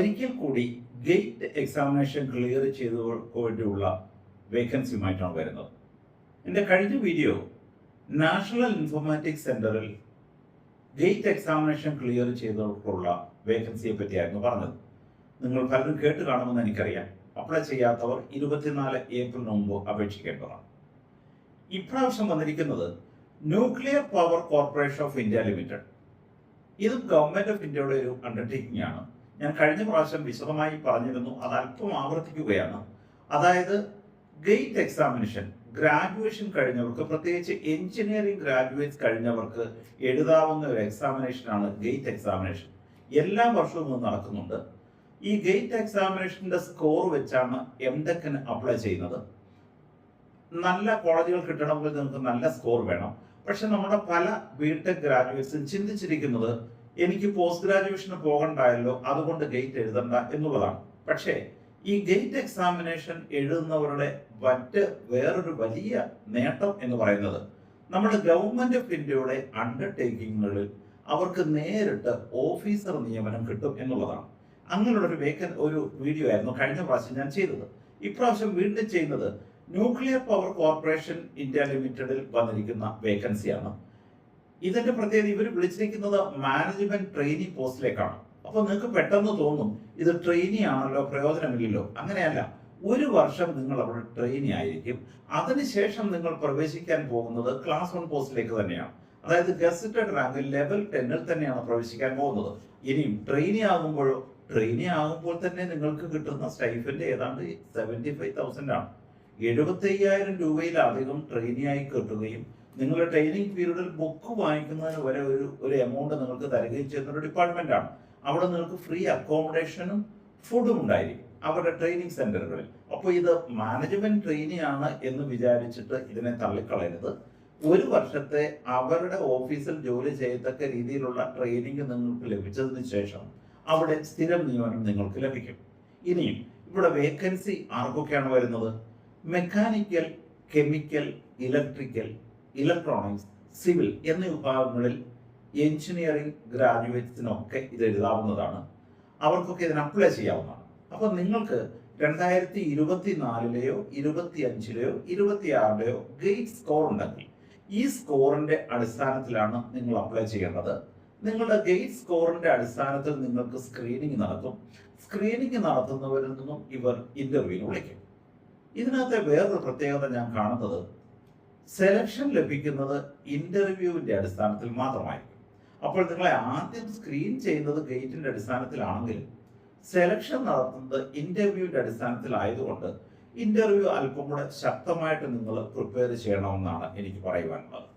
ഒരിക്കൽ കൂടി gate examination clear ചെയ്തവർക്ക് വേണ്ടിയുള്ള വേക്കൻസിയുമായിട്ടാണ് വരുന്നത്. എൻ്റെ കഴിഞ്ഞ വീഡിയോ നാഷണൽ ഇൻഫോർമാറ്റിക്സ് സെന്ററിൽ ഗേറ്റ് എക്സാമിനേഷൻ ക്ലിയർ ചെയ്തവർക്കുള്ള വേക്കൻസിയെ പറ്റിയായിരുന്നു പറഞ്ഞത്. നിങ്ങൾ പലരും കേട്ട് കാണുമെന്ന് എനിക്കറിയാം. അപ്ലൈ ചെയ്യാത്തവർ 24 ഏപ്രിലിന് മുമ്പ് അപേക്ഷിക്കേണ്ടതാണ്. ഇപ്രാവശ്യം വന്നിരിക്കുന്നത് nuclear power corporation of India limited. ഇത് ഗവൺമെന്റ് ഓഫ് ഇന്ത്യയുടെ ഒരു അണ്ടർടേക്കിംഗ് ആണ്. ഞാൻ കഴിഞ്ഞ പ്രാവശ്യം വിശദമായി പറഞ്ഞിരുന്നു, അത് അല്പം ആവർത്തിക്കുകയാണ്. അതായത് ഗേറ്റ് എക്സാമിനേഷൻ ഗ്രാജുവേഷൻ കഴിഞ്ഞവർക്ക്, പ്രത്യേകിച്ച് എഞ്ചിനീയറിംഗ് ഗ്രാജുവേറ്റ്സ് കഴിഞ്ഞവർക്ക് എഴുതാവുന്ന ഒരു എക്സാമിനേഷനാണ് ഗേറ്റ് എക്സാമിനേഷൻ. എല്ലാ വർഷവും ഇത് നടക്കുന്നുണ്ട്. ഈ ഗേറ്റ് എക്സാമിനേഷന്റെ സ്കോർ വെച്ചാണ് എംടെക്കിന് അപ്ലൈ ചെയ്യുന്നത്. നല്ല കോളേജുകൾ കിട്ടണമെങ്കിൽ നിങ്ങൾക്ക് നല്ല സ്കോർ വേണം. പക്ഷെ നമ്മുടെ പല ബിടെക് ഗ്രാജുവേറ്റ്സും ചിന്തിച്ചിരിക്കുന്നത് എനിക്ക് പോസ്റ്റ് ഗ്രാജുവേഷന് പോകണ്ടായല്ലോ, അതുകൊണ്ട് ഗേറ്റ് എഴുതണ്ട എന്നുള്ളതാണ്. പക്ഷേ ഈ ഗേറ്റ് എക്സാമിനേഷൻ എഴുതുന്നവരുടെ വേറൊരു വലിയ നേട്ടം എന്ന് പറയുന്നത് നമ്മുടെ ഗവൺമെന്റ് ഓഫ് ഇന്ത്യയുടെ അണ്ടർടേക്കിങ്ങുകളിൽ അവർക്ക് നേരിട്ട് ഓഫീസർ നിയമനം കിട്ടും എന്നുള്ളതാണ്. അങ്ങനെയുള്ള ഒരു വീഡിയോ ആയിരുന്നു കഴിഞ്ഞ പ്രാവശ്യം ഞാൻ ചെയ്തത്. ഇപ്രാവശ്യം വീണ്ടും ചെയ്യുന്നത് ന്യൂക്ലിയർ പവർ കോർപ്പറേഷൻ ഇന്ത്യ ലിമിറ്റഡിൽ വന്നിരിക്കുന്ന വേക്കൻസിയാണ്. ഇതിന്റെ പ്രത്യേകത, ഇവർ വിളിച്ചിരിക്കുന്നത് മാനേജ്മെന്റ് ട്രെയിനി പോസ്റ്റിലേക്കാണ്. അപ്പൊ നിങ്ങൾക്ക് പെട്ടെന്ന് തോന്നും ഇത് ട്രെയിനി ആണല്ലോ, പ്രയോജനമില്ലല്ലോ. അങ്ങനെയല്ല. 1 വർഷം നിങ്ങൾ അവിടെ ട്രെയിനി ആയിരിക്കും. അതിനുശേഷം നിങ്ങൾ പ്രവേശിക്കാൻ പോകുന്നത് ക്ലാസ് 1 പോസ്റ്റിലേക്ക് തന്നെയാണ്. അതായത് ഗസറ്റഡ് റാങ്ക് ലെവൽ 10ൽ തന്നെയാണ് പ്രവേശിക്കാൻ പോകുന്നത്. ഇനിയും ട്രെയിനി ആകുമ്പോൾ തന്നെ നിങ്ങൾക്ക് കിട്ടുന്ന സ്റ്റൈഫൻഡ് ഏതാണ്ട് 75,000 ആണ്. 75,000 രൂപയിലധികം ട്രെയിനിയായി കിട്ടുകയും നിങ്ങളുടെ ട്രെയിനിങ് പീരീഡിൽ ബുക്ക് വാങ്ങിക്കുന്നതിന് വരെ ഒരു എമൗണ്ട് നിങ്ങൾക്ക് തരികയും ചെയ്യുന്ന ഒരു ഡിപ്പാർട്ട്മെന്റ് ആണ്. അവിടെ നിങ്ങൾക്ക് ഫ്രീ അക്കോമഡേഷനും ഫുഡും ഉണ്ടായിരിക്കും അവരുടെ ട്രെയിനിങ് സെന്ററുകളിൽ. അപ്പോൾ ഇത് മാനേജ്മെന്റ് ട്രെയിനി ആണ് എന്ന് വിചാരിച്ചിട്ട് ഇതിനെ തള്ളിക്കളയരുത്. 1 വർഷത്തെ അവരുടെ ഓഫീസിൽ ജോലി ചെയ്യത്തക്ക രീതിയിലുള്ള ട്രെയിനിങ് നിങ്ങൾക്ക് ലഭിച്ചതിന് ശേഷം അവിടെ സ്ഥിരം നിയമനം നിങ്ങൾക്ക് ലഭിക്കും. ഇനിയും ഇവിടെ വേക്കൻസി ആർക്കൊക്കെയാണ് വരുന്നത്? Mechanical, chemical, electrical, electronics, civil എന്നീ വിഭാഗങ്ങളിൽ എഞ്ചിനീയറിംഗ് ഗ്രാജുവേറ്റ്സിനൊക്കെ ഇത് എഴുതാവുന്നതാണ്. അവർക്കൊക്കെ ഇതിന് അപ്ലൈ ചെയ്യാവുന്നതാണ്. അപ്പോൾ നിങ്ങൾക്ക് 2024-ലെയോ 25-ലെയോ 26-ലെയോ ഗേറ്റ് സ്കോർ ഉണ്ടെങ്കിൽ ഈ സ്കോറിന്റെ അടിസ്ഥാനത്തിലാണ് നിങ്ങൾ അപ്ലൈ ചെയ്യേണ്ടത്. നിങ്ങളുടെ ഗേറ്റ് സ്കോറിന്റെ അടിസ്ഥാനത്തിൽ നിങ്ങൾക്ക് സ്ക്രീനിങ് നടത്തും. സ്ക്രീനിങ് നടത്തുന്നവരിൽ നിന്നും ഇവർ ഇന്റർവ്യൂവിന് വിളിക്കും. ഇതിനകത്തെ വേറൊരു പ്രത്യേകത ഞാൻ കാണുന്നത്, സെലക്ഷൻ ലഭിക്കുന്നത് ഇന്റർവ്യൂവിന്റെ അടിസ്ഥാനത്തിൽ മാത്രമായിരിക്കും. അപ്പോൾ നിങ്ങളെ ആദ്യം സ്ക്രീൻ ചെയ്യുന്നത് ഗേറ്റിന്റെ അടിസ്ഥാനത്തിലാണെങ്കിലും സെലക്ഷൻ നടത്തുന്നത് ഇന്റർവ്യൂവിന്റെ അടിസ്ഥാനത്തിലായതുകൊണ്ട് ഇന്റർവ്യൂ അല്പം കൂടെ ശക്തമായിട്ട് നിങ്ങൾ പ്രിപ്പയർ ചെയ്യണമെന്നാണ് എനിക്ക് പറയുവാനുള്ളത്.